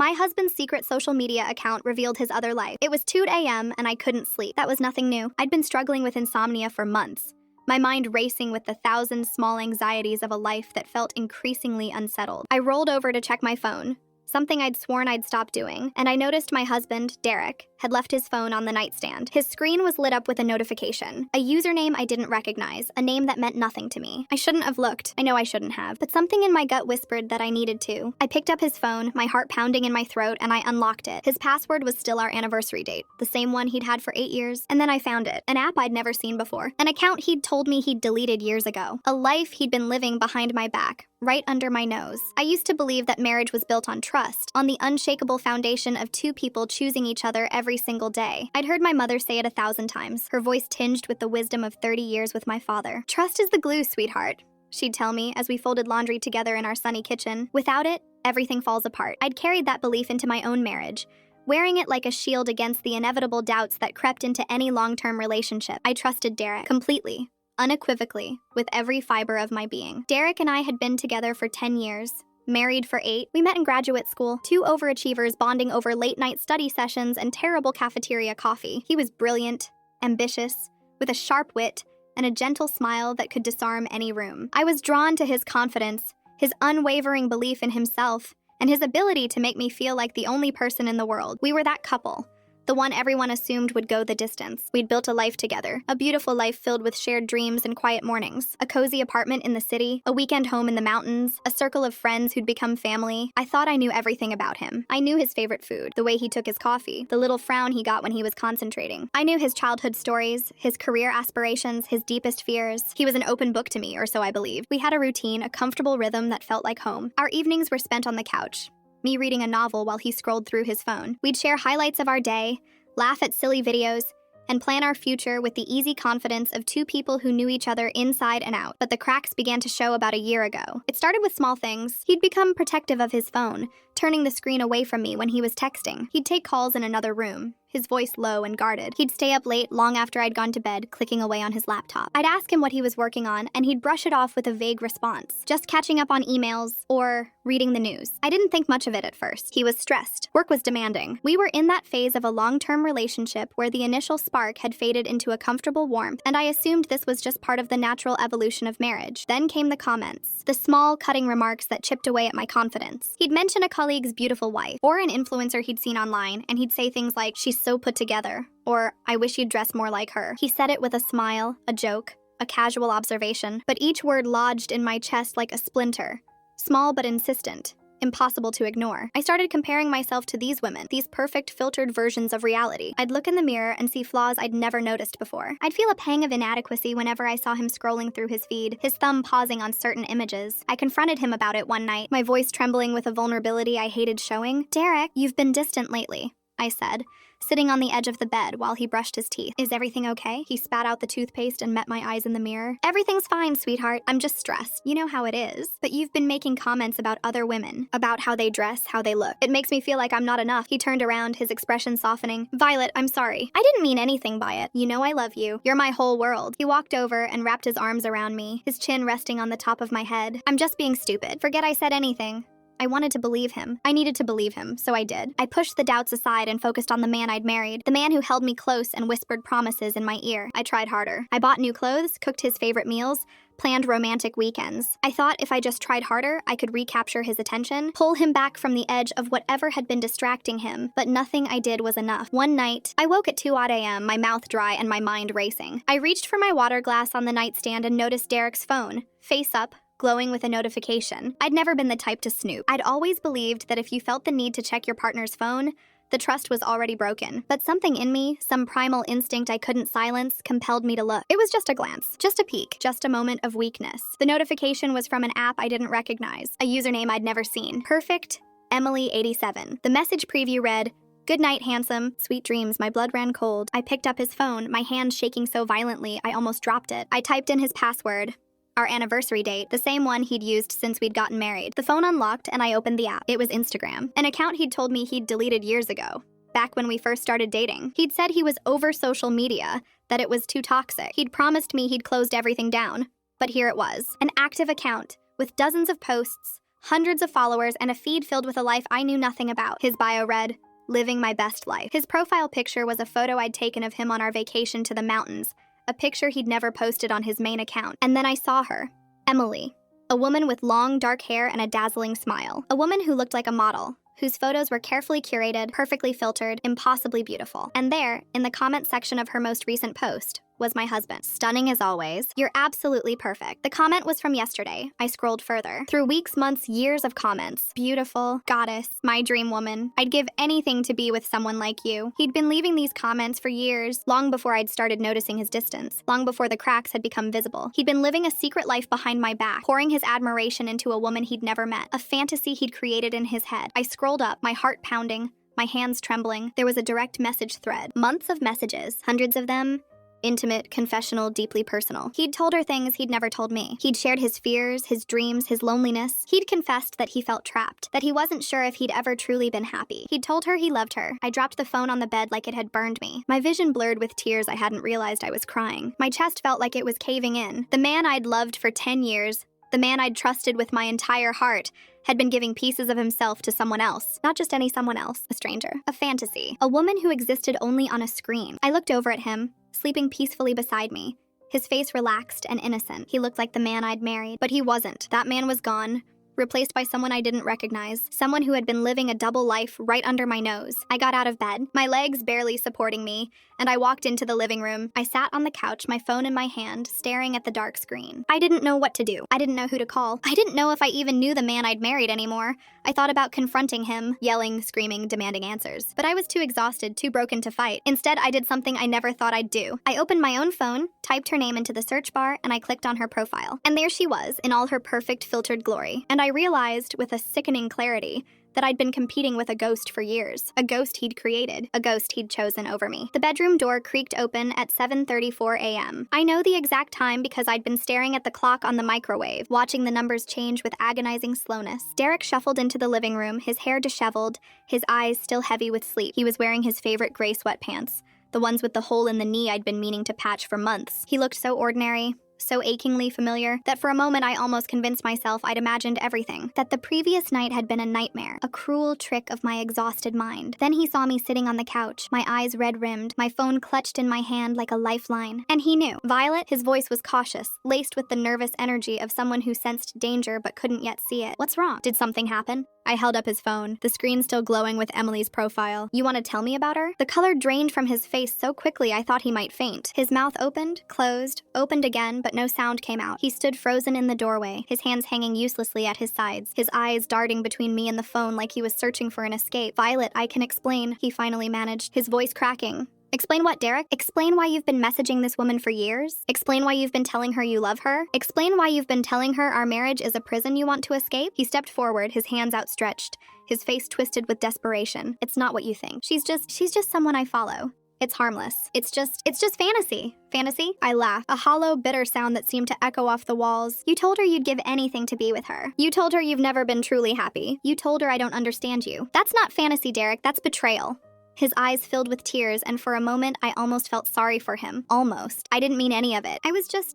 My husband's secret social media account revealed his other life. It was 2 a.m. and I couldn't sleep. That was nothing new. I'd been struggling with insomnia for months, my mind racing with the thousand small anxieties of a life that felt increasingly unsettled. I rolled over to check my phone, something I'd sworn I'd stopped doing, and I noticed my husband, Derek, had left his phone on the nightstand. His screen was lit up with a notification, a username I didn't recognize, a name that meant nothing to me. I shouldn't have looked. I know I shouldn't have, but something in my gut whispered that I needed to. I picked up his phone, my heart pounding in my throat, and I unlocked it. His password was still our anniversary date, the same one he'd had for 8 years, and then I found it, an app I'd never seen before, an account he'd told me he'd deleted years ago, a life he'd been living behind my back, right under my nose. I used to believe that marriage was built on trust, on the unshakable foundation of two people choosing each other every single day. I'd heard my mother say it 1,000 times, her voice tinged with the wisdom of 30 years with my father. Trust is the glue, sweetheart, she'd tell me as we folded laundry together in our sunny kitchen. Without it, everything falls apart. I'd carried that belief into my own marriage, wearing it like a shield against the inevitable doubts that crept into any long-term relationship. I trusted Derek completely, unequivocally, with every fiber of my being. Derek and I had been together for 10 years, married for 8. We met in graduate school, two overachievers bonding over late-night study sessions and terrible cafeteria coffee. He was brilliant, ambitious, with a sharp wit and a gentle smile that could disarm any room. I was drawn to his confidence, his unwavering belief in himself, and his ability to make me feel like the only person in the world. We were that couple, the one everyone assumed would go the distance. We'd built a life together, a beautiful life filled with shared dreams and quiet mornings, a cozy apartment in the city, a weekend home in the mountains, a circle of friends who'd become family. I thought I knew everything about him. I knew his favorite food, the way he took his coffee, the little frown he got when he was concentrating. I knew his childhood stories, his career aspirations, his deepest fears. He was an open book to me, or so I believed. We had a routine, a comfortable rhythm that felt like home. Our evenings were spent on the couch, me reading a novel while he scrolled through his phone. We'd share highlights of our day, laugh at silly videos, and plan our future with the easy confidence of two people who knew each other inside and out. But the cracks began to show about a year ago. It started with small things. He'd become protective of his phone, turning the screen away from me when he was texting. He'd take calls in another room, his voice low and guarded. He'd stay up late, long after I'd gone to bed, clicking away on his laptop. I'd ask him what he was working on, and he'd brush it off with a vague response, just catching up on emails or reading the news. I didn't think much of it at first. He was stressed. Work was demanding. We were in that phase of a long-term relationship where the initial spark had faded into a comfortable warmth, and I assumed this was just part of the natural evolution of marriage. Then came the comments, the small, cutting remarks that chipped away at my confidence. He'd mention a colleague's beautiful wife, or an influencer he'd seen online, and he'd say things like, "She's so put together," or "I wish you'd dress more like her." He said it with a smile, a joke, a casual observation, but each word lodged in my chest like a splinter, small but insistent, impossible to ignore. I started comparing myself to these women, these perfect, filtered versions of reality. I'd look in the mirror and see flaws I'd never noticed before. I'd feel a pang of inadequacy whenever I saw him scrolling through his feed, his thumb pausing on certain images. I confronted him about it one night, my voice trembling with a vulnerability I hated showing. "Derek, you've been distant lately," I said, sitting on the edge of the bed while he brushed his teeth. "Is everything okay?" He spat out the toothpaste and met my eyes in the mirror. "Everything's fine, sweetheart. I'm just stressed. You know how it is. But you've been making comments about other women, about how they dress, how they look. It makes me feel like I'm not enough." He turned around, his expression softening. "Violet, I'm sorry. I didn't mean anything by it. You know I love you. You're my whole world." He walked over and wrapped his arms around me, his chin resting on the top of my head. "I'm just being stupid. Forget I said anything." I wanted to believe him. I needed to believe him, so I did. I pushed the doubts aside and focused on the man I'd married, the man who held me close and whispered promises in my ear. I tried harder. I bought new clothes, cooked his favorite meals, planned romantic weekends. I thought if I just tried harder, I could recapture his attention, pull him back from the edge of whatever had been distracting him, but nothing I did was enough. One night, I woke at 2 a.m., my mouth dry and my mind racing. I reached for my water glass on the nightstand and noticed Derek's phone, face up, glowing with a notification. I'd never been the type to snoop. I'd always believed that if you felt the need to check your partner's phone, the trust was already broken. But something in me, some primal instinct I couldn't silence, compelled me to look. It was just a glance, just a peek, just a moment of weakness. The notification was from an app I didn't recognize, a username I'd never seen. Perfect Emily 87. The message preview read, "Good night, handsome. Sweet dreams." My blood ran cold. I picked up his phone, my hand shaking so violently I almost dropped it. I typed in his password, our anniversary date, the same one he'd used since we'd gotten married. The phone unlocked and I opened the app. It was Instagram, an account he'd told me he'd deleted years ago, back when we first started dating. He'd said he was over social media, that it was too toxic. He'd promised me he'd closed everything down, but here it was, an active account with dozens of posts, hundreds of followers, and a feed filled with a life I knew nothing about. His bio read, "Living my best life." His profile picture was a photo I'd taken of him on our vacation to the mountains, a picture he'd never posted on his main account. And then I saw her, Emily, a woman with long, dark hair and a dazzling smile. A woman who looked like a model, whose photos were carefully curated, perfectly filtered, impossibly beautiful. And there, in the comment section of her most recent post, was my husband. Stunning as always. You're absolutely perfect. The comment was from yesterday. I scrolled further. Through weeks, months, years of comments. Beautiful, goddess, my dream woman. I'd give anything to be with someone like you. He'd been leaving these comments for years, long before I'd started noticing his distance, long before the cracks had become visible. He'd been living a secret life behind my back, pouring his admiration into a woman he'd never met, a fantasy he'd created in his head. I scrolled up, my heart pounding, my hands trembling. There was a direct message thread. Months of messages, hundreds of them, intimate, confessional, deeply personal. He'd told her things he'd never told me. He'd shared his fears, his dreams, his loneliness. He'd confessed that he felt trapped, that he wasn't sure if he'd ever truly been happy. He'd told her he loved her. I dropped the phone on the bed like it had burned me. My vision blurred with tears. I hadn't realized I was crying. My chest felt like it was caving in. The man I'd loved for 10 years, the man I'd trusted with my entire heart, had been giving pieces of himself to someone else. Not just any someone else, a stranger, a fantasy, a woman who existed only on a screen. I looked over at him, sleeping peacefully beside me, his face relaxed and innocent. He looked like the man I'd married, but he wasn't. That man was gone, replaced by someone I didn't recognize, someone who had been living a double life right under my nose. I got out of bed, my legs barely supporting me, and I walked into the living room. I sat on the couch, my phone in my hand, staring at the dark screen. I didn't know what to do. I didn't know who to call. I didn't know if I even knew the man I'd married anymore. I thought about confronting him, yelling, screaming, demanding answers. But I was too exhausted, too broken to fight. Instead, I did something I never thought I'd do. I opened my own phone, typed her name into the search bar, and I clicked on her profile. And there she was, in all her perfect filtered glory. And I realized, with a sickening clarity, that I'd been competing with a ghost for years. A ghost he'd created. A ghost he'd chosen over me. The bedroom door creaked open at 7:34 a.m. I know the exact time because I'd been staring at the clock on the microwave, watching the numbers change with agonizing slowness. Derek shuffled into the living room, his hair disheveled, his eyes still heavy with sleep. He was wearing his favorite gray sweatpants, the ones with the hole in the knee I'd been meaning to patch for months. He looked so ordinary, so achingly familiar, that for a moment I almost convinced myself I'd imagined everything. That the previous night had been a nightmare, a cruel trick of my exhausted mind. Then he saw me sitting on the couch, my eyes red-rimmed, my phone clutched in my hand like a lifeline. And he knew. Violet, his voice was cautious, laced with the nervous energy of someone who sensed danger but couldn't yet see it. What's wrong? Did something happen? I held up his phone, the screen still glowing with Emily's profile. You want to tell me about her? The color drained from his face so quickly I thought he might faint. His mouth opened, closed, opened again, but no sound came out. He stood frozen in the doorway, his hands hanging uselessly at his sides, his eyes darting between me and the phone like he was searching for an escape. Violet, I can explain, he finally managed, his voice cracking. Explain what, Derek? Explain why you've been messaging this woman for years? Explain why you've been telling her you love her? Explain why you've been telling her our marriage is a prison you want to escape? He stepped forward, his hands outstretched, his face twisted with desperation. It's not what you think. She's just someone I follow. It's harmless. It's just fantasy. Fantasy? I laughed, a hollow, bitter sound that seemed to echo off the walls. You told her you'd give anything to be with her. You told her you've never been truly happy. You told her I don't understand you. That's not fantasy, Derek. That's betrayal. His eyes filled with tears, and for a moment, I almost felt sorry for him. Almost. I didn't mean any of it. I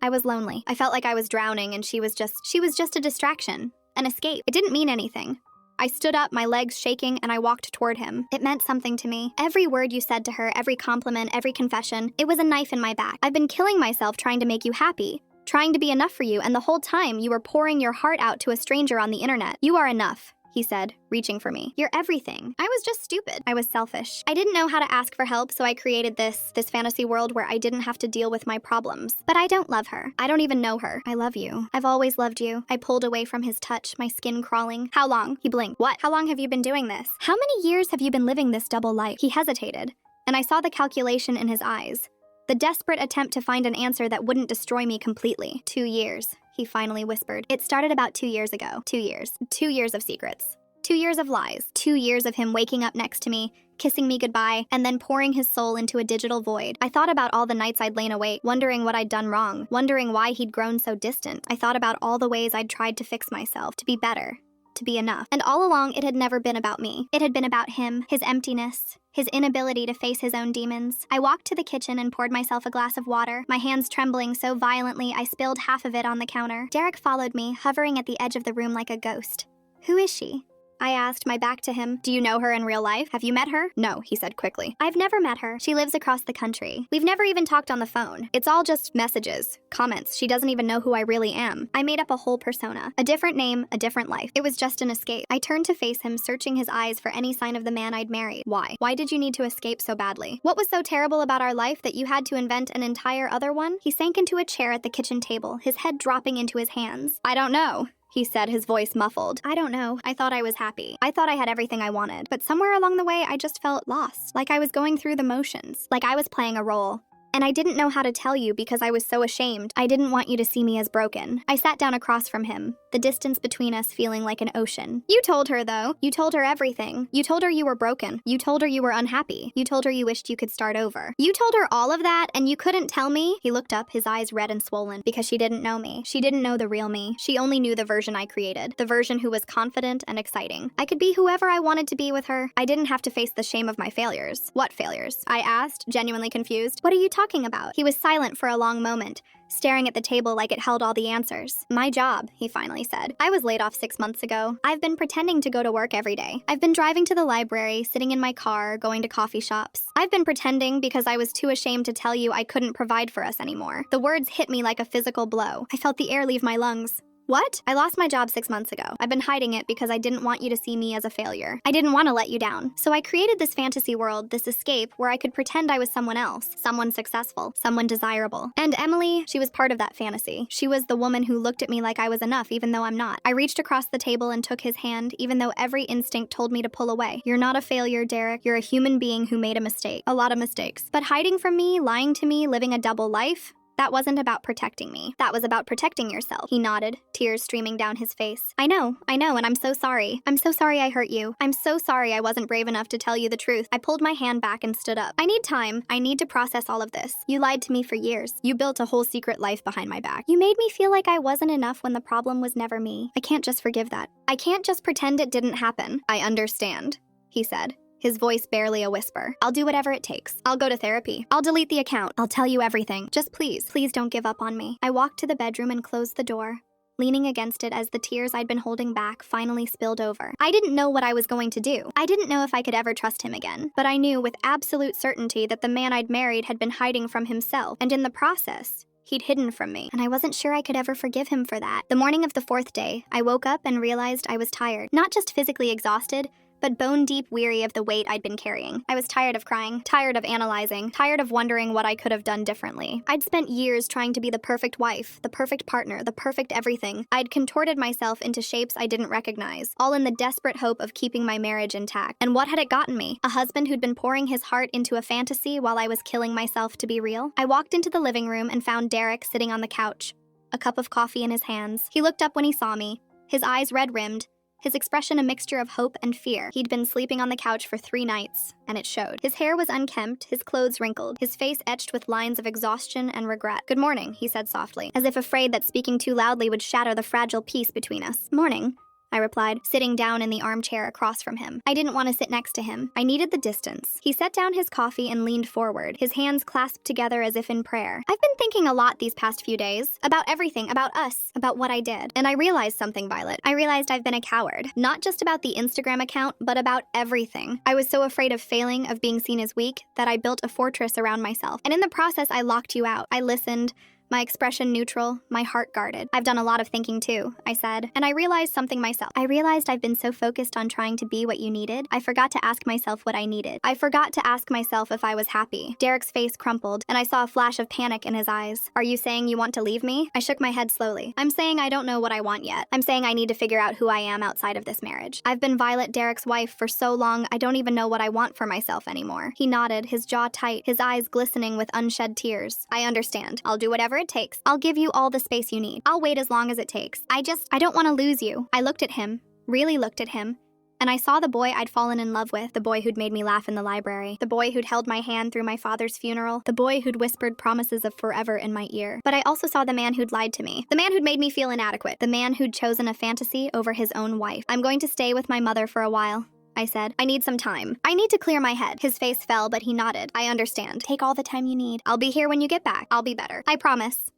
was lonely. I felt like I was drowning, and she was just a distraction, an escape. It didn't mean anything. I stood up, my legs shaking, and I walked toward him. It meant something to me. Every word you said to her, every compliment, every confession, it was a knife in my back. I've been killing myself trying to make you happy, trying to be enough for you, and the whole time you were pouring your heart out to a stranger on the internet. You are enough, he said, reaching for me. You're everything. I was just stupid. I was selfish. I didn't know how to ask for help, so I created this fantasy world where I didn't have to deal with my problems. But I don't love her. I don't even know her. I love you. I've always loved you. I pulled away from his touch, my skin crawling. How long? He blinked. What? How long have you been doing this? How many years have you been living this double life? He hesitated, and I saw the calculation in his eyes. The desperate attempt to find an answer that wouldn't destroy me completely. 2 years, he finally whispered. It started about 2 years ago. 2 years. 2 years of secrets. 2 years of lies. 2 years of him waking up next to me, kissing me goodbye, and then pouring his soul into a digital void. I thought about all the nights I'd lain awake, wondering what I'd done wrong, wondering why he'd grown so distant. I thought about all the ways I'd tried to fix myself, to be better, to be enough. And all along, it had never been about me. It had been about him, his emptiness, his inability to face his own demons. I walked to the kitchen and poured myself a glass of water, my hands trembling so violently I spilled half of it on the counter. Derek followed me, hovering at the edge of the room like a ghost, Who is she? I asked, my back to him. Do you know her in real life? Have you met her? No, he said quickly. I've never met her. She lives across the country. We've never even talked on the phone. It's all just messages, comments. She doesn't even know who I really am. I made up a whole persona. A different name, a different life. It was just an escape. I turned to face him, searching his eyes for any sign of the man I'd married. Why? Why did you need to escape so badly? What was so terrible about our life that you had to invent an entire other one? He sank into a chair at the kitchen table, his head dropping into his hands. I don't know, he said, his voice muffled. I don't know. I thought I was happy. I thought I had everything I wanted. But somewhere along the way, I just felt lost. Like I was going through the motions. Like I was playing a role. And I didn't know how to tell you because I was so ashamed. I didn't want you to see me as broken. I sat down across from him, the distance between us feeling like an ocean. You told her, though. You told her everything. You told her you were broken. You told her you were unhappy. You told her you wished you could start over. You told her all of that, and you couldn't tell me? He looked up, his eyes red and swollen, because she didn't know me. She didn't know the real me. She only knew the version I created, the version who was confident and exciting. I could be whoever I wanted to be with her. I didn't have to face the shame of my failures. What failures? I asked, genuinely confused. What are you talking about? He was silent for a long moment, staring at the table like it held all the answers. My job, he finally said. I was laid off 6 months ago. I've been pretending to go to work every day. I've been driving to the library, sitting in my car, going to coffee shops. I've been pretending because I was too ashamed to tell you I couldn't provide for us anymore. The words hit me like a physical blow. I felt the air leave my lungs. What? I lost my job 6 months ago. I've been hiding it because I didn't want you to see me as a failure. I didn't want to let you down. So I created this fantasy world, this escape, where I could pretend I was someone else, someone successful, someone desirable. And Emily, she was part of that fantasy. She was the woman who looked at me like I was enough, even though I'm not. I reached across the table and took his hand, even though every instinct told me to pull away. You're not a failure, Derek. You're a human being who made a mistake. A lot of mistakes. But hiding from me, lying to me, living a double life, that wasn't about protecting me. That was about protecting yourself. He nodded, tears streaming down his face. I know, and I'm so sorry. I'm so sorry I hurt you. I'm so sorry I wasn't brave enough to tell you the truth. I pulled my hand back and stood up. I need time. I need to process all of this. You lied to me for years. You built a whole secret life behind my back. You made me feel like I wasn't enough when the problem was never me. I can't just forgive that. I can't just pretend it didn't happen. I understand, he said, his voice barely a whisper. I'll do whatever it takes. I'll go to therapy. I'll delete the account. I'll tell you everything. Just please don't give up on me. I walked to the bedroom and closed the door, leaning against it as the tears I'd been holding back finally spilled over. I didn't know what I was going to do. I didn't know if I could ever trust him again. But I knew with absolute certainty that the man I'd married had been hiding from himself, and in the process, he'd hidden from me, and I wasn't sure I could ever forgive him for that. The morning of the 4th day, I woke up and realized I was tired. Not just physically exhausted, but bone-deep weary of the weight I'd been carrying. I was tired of crying, tired of analyzing, tired of wondering what I could have done differently. I'd spent years trying to be the perfect wife, the perfect partner, the perfect everything. I'd contorted myself into shapes I didn't recognize, all in the desperate hope of keeping my marriage intact. And what had it gotten me? A husband who'd been pouring his heart into a fantasy while I was killing myself to be real? I walked into the living room and found Derek sitting on the couch, a cup of coffee in his hands. He looked up when he saw me, his eyes red-rimmed, his expression a mixture of hope and fear. He'd been sleeping on the couch for 3 nights, and it showed. His hair was unkempt, his clothes wrinkled, his face etched with lines of exhaustion and regret. Good morning, he said softly, as if afraid that speaking too loudly would shatter the fragile peace between us. Morning, I replied, sitting down in the armchair across from him. I didn't want to sit next to him. I needed the distance. He set down his coffee and leaned forward, his hands clasped together as if in prayer. I've been thinking a lot these past few days, about everything, about us, about what I did. And I realized something, Violet. I realized I've been a coward. Not just about the Instagram account, but about everything. I was so afraid of failing, of being seen as weak, that I built a fortress around myself. And in the process, I locked you out. I listened, my expression neutral, my heart guarded. I've done a lot of thinking too, I said, and I realized something myself. I realized I've been so focused on trying to be what you needed, I forgot to ask myself what I needed. I forgot to ask myself if I was happy. Derek's face crumpled, and I saw a flash of panic in his eyes. Are you saying you want to leave me? I shook my head slowly. I'm saying I don't know what I want yet. I'm saying I need to figure out who I am outside of this marriage. I've been Violet, Derek's wife, for so long, I don't even know what I want for myself anymore. He nodded, his jaw tight, his eyes glistening with unshed tears. I understand. I'll do whatever it takes. I'll give you all the space you need. I'll wait as long as it takes. I don't want to lose you. I looked at him, really looked at him, and I saw the boy I'd fallen in love with, the boy who'd made me laugh in the library, the boy who'd held my hand through my father's funeral, the boy who'd whispered promises of forever in my ear. But I also saw the man who'd lied to me, the man who'd made me feel inadequate, the man who'd chosen a fantasy over his own wife. I'm going to stay with my mother for a while, I said. I need some time. I need to clear my head. His face fell, but he nodded. I understand. Take all the time you need. I'll be here when you get back. I'll be better. I promise.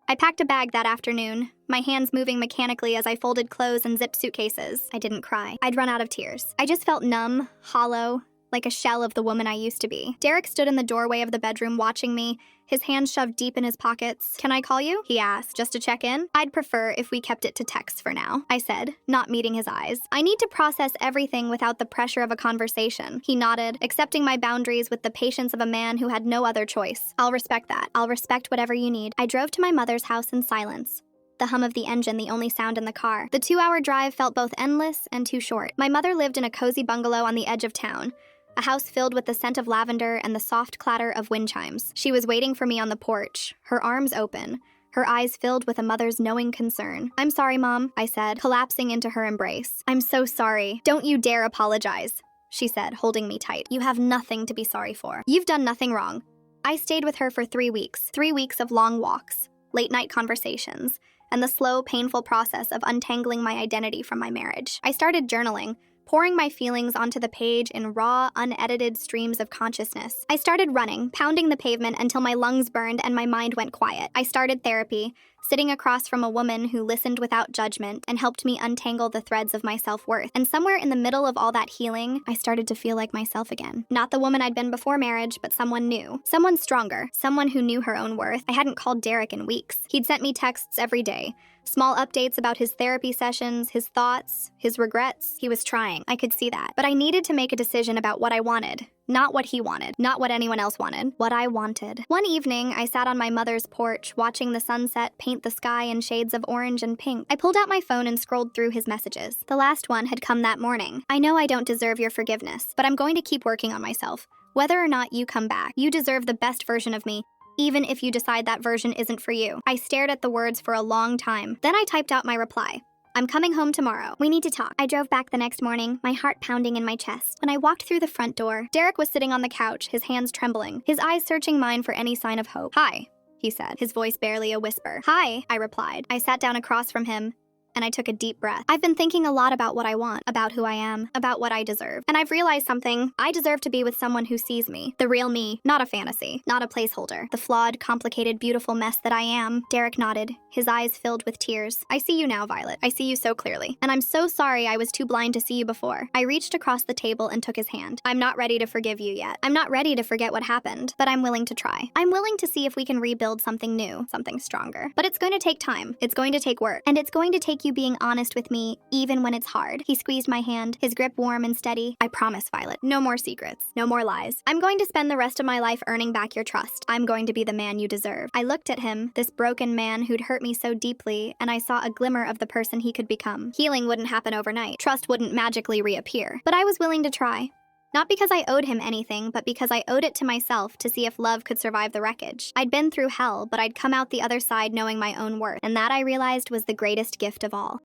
I packed a bag that afternoon, my hands moving mechanically as I folded clothes and zipped suitcases. I didn't cry. I'd run out of tears. I just felt numb, hollow, like a shell of the woman I used to be. Derek stood in the doorway of the bedroom watching me, his hands shoved deep in his pockets. "Can I call you?" he asked, just to check in. "I'd prefer if we kept it to text for now," I said, not meeting his eyes. "I need to process everything without the pressure of a conversation." He nodded, accepting my boundaries with the patience of a man who had no other choice. "I'll respect that. I'll respect whatever you need." I drove to my mother's house in silence, the hum of the engine the only sound in the car. The 2-hour drive felt both endless and too short. My mother lived in a cozy bungalow on the edge of town, a house filled with the scent of lavender and the soft clatter of wind chimes. She was waiting for me on the porch, her arms open, her eyes filled with a mother's knowing concern. "I'm sorry, Mom," I said, collapsing into her embrace. "I'm so sorry. Don't you dare apologize," she said, holding me tight. "You have nothing to be sorry for. You've done nothing wrong." I stayed with her for 3 weeks, 3 weeks of long walks, late-night conversations, and the slow, painful process of untangling my identity from my marriage. I started journaling, pouring my feelings onto the page in raw, unedited streams of consciousness. I started running, pounding the pavement until my lungs burned and my mind went quiet. I started therapy, sitting across from a woman who listened without judgment and helped me untangle the threads of my self-worth. And somewhere in the middle of all that healing, I started to feel like myself again. Not the woman I'd been before marriage, but someone new. Someone stronger. Someone who knew her own worth. I hadn't called Derek in weeks. He'd sent me texts every day. Small updates about his therapy sessions, his thoughts, his regrets. He was trying. I could see that. But I needed to make a decision about what I wanted. Not what he wanted. Not what anyone else wanted. What I wanted. One evening, I sat on my mother's porch, watching the sunset paint the sky in shades of orange and pink. I pulled out my phone and scrolled through his messages. The last one had come that morning. "I know I don't deserve your forgiveness, but I'm going to keep working on myself. Whether or not you come back, you deserve the best version of me, even if you decide that version isn't for you." I stared at the words for a long time. Then I typed out my reply. "I'm coming home tomorrow. We need to talk." I drove back the next morning, my heart pounding in my chest. When I walked through the front door, Derek was sitting on the couch, his hands trembling, his eyes searching mine for any sign of hope. "Hi," he said, his voice barely a whisper. "Hi," I replied. I sat down across from him, and I took a deep breath. I've been thinking a lot about what I want, about who I am, about what I deserve. And I've realized something. I deserve to be with someone who sees me. The real me, not a fantasy, not a placeholder. The flawed, complicated, beautiful mess that I am. Derek nodded, his eyes filled with tears. "I see you now, Violet. I see you so clearly. And I'm so sorry I was too blind to see you before." I reached across the table and took his hand. "I'm not ready to forgive you yet. I'm not ready to forget what happened, but I'm willing to try. I'm willing to see if we can rebuild something new, something stronger. But it's going to take time. It's going to take work. And it's going to take you being honest with me, even when it's hard." He squeezed my hand, his grip warm and steady. "I promise, Violet. No more secrets. No more lies. I'm going to spend the rest of my life earning back your trust. I'm going to be the man you deserve." I looked at him, this broken man who'd hurt me so deeply, and I saw a glimmer of the person he could become. Healing wouldn't happen overnight. Trust wouldn't magically reappear. But I was willing to try. Not because I owed him anything, but because I owed it to myself to see if love could survive the wreckage. I'd been through hell, but I'd come out the other side knowing my own worth, and that I realized was the greatest gift of all.